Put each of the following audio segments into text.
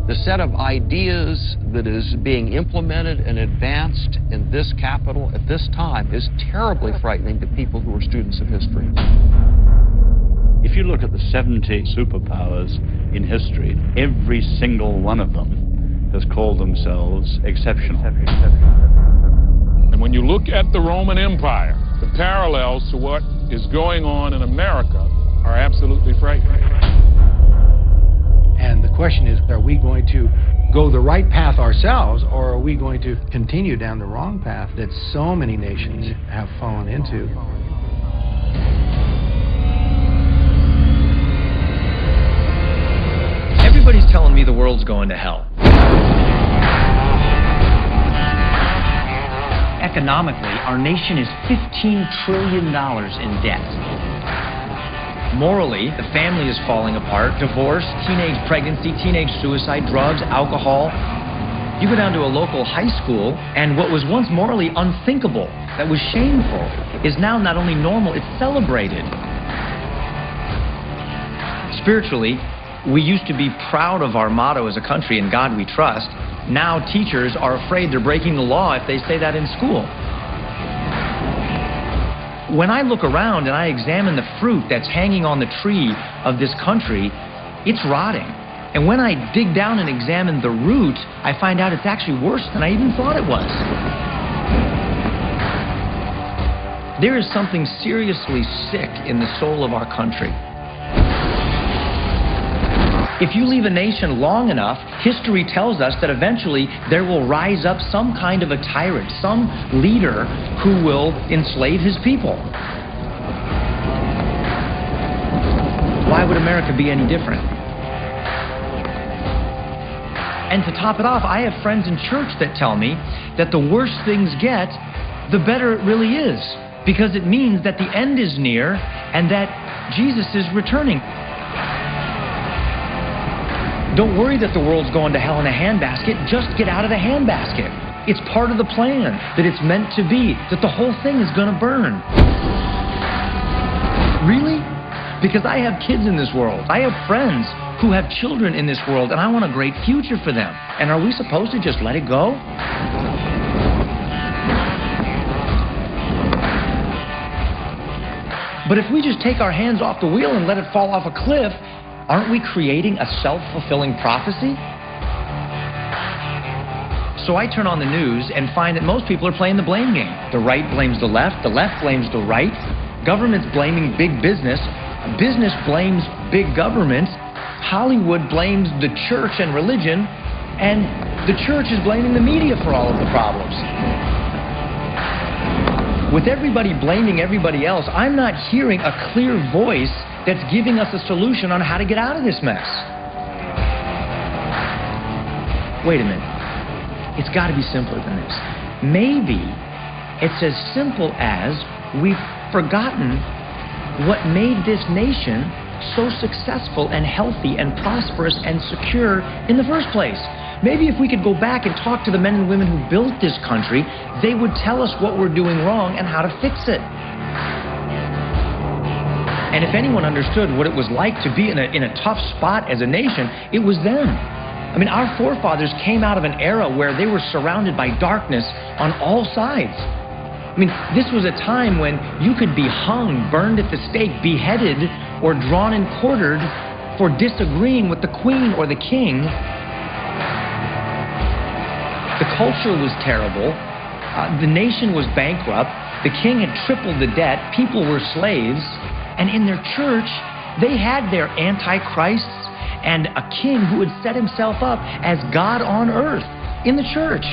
The set of ideas that is being implemented and advanced in this capital at this time is terribly frightening to people who are students of history. If you look at the 70 superpowers in history, every single one of them has called themselves exceptional. And when you look at the Roman Empire, the parallels to what is going on in America are absolutely frightening. And the question is, are we going to go the right path ourselves, or are we going to continue down the wrong path that so many nations have fallen into? Everybody's telling me the world's going to hell. Economically, our nation is $15 trillion in debt. Morally, the family is falling apart. Divorce, teenage pregnancy, teenage suicide, drugs, alcohol. You go down to a local high school, and what was once morally unthinkable, that was shameful, is now not only normal, it's celebrated. Spiritually, we used to be proud of our motto as a country, "In God we trust." Now teachers are afraid they're breaking the law if they say that in school. When I look around and I examine the fruit that's hanging on the tree of this country, it's rotting. And when I dig down and examine the root, I find out it's actually worse than I even thought it was. There is something seriously sick in the soul of our country. If you leave a nation long enough, history tells us that eventually there will rise up some kind of a tyrant, some leader who will enslave his people. Why would America be any different? And to top it off, I have friends in church that tell me that the worse things get, the better it really is, because it means that the end is near and that Jesus is returning. Don't worry that the world's going to hell in a handbasket. Just get out of the handbasket. It's part of the plan, that it's meant to be, that the whole thing is going to burn. Really? Because I have kids in this world. I have friends who have children in this world, and I want a great future for them. And are we supposed to just let it go? But if we just take our hands off the wheel and let it fall off a cliff, aren't we creating a self-fulfilling prophecy? So I turn on the news and find that most people are playing the blame game. The right blames the left blames the right, government's blaming big business blames big government, Hollywood blames the church and religion, and the church is blaming the media for all of the problems. With everybody blaming everybody else, I'm not hearing a clear voice that's giving us a solution on how to get out of this mess. Wait a minute. It's got to be simpler than this. Maybe it's as simple as we've forgotten what made this nation so successful and healthy and prosperous and secure in the first place. Maybe if we could go back and talk to the men and women who built this country, they would tell us what we're doing wrong and how to fix it. And if anyone understood what it was like to be in a tough spot as a nation, it was them. I mean, our forefathers came out of an era where they were surrounded by darkness on all sides. I mean, this was a time when you could be hung, burned at the stake, beheaded, or drawn and quartered for disagreeing with the queen or the king. The culture was terrible. The nation was bankrupt. The king had tripled the debt. People were slaves. And in their church, they had their antichrists and a king who had set himself up as God on earth in the church.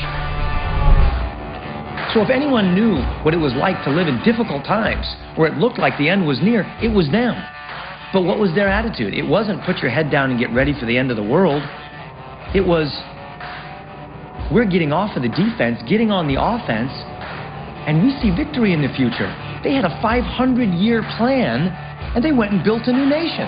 So if anyone knew what it was like to live in difficult times, where it looked like the end was near, it was them. But what was their attitude? It wasn't put your head down and get ready for the end of the world. It was, we're getting off of the defense, getting on the offense, and we see victory in the future. They had a 500-year plan, and they went and built a new nation.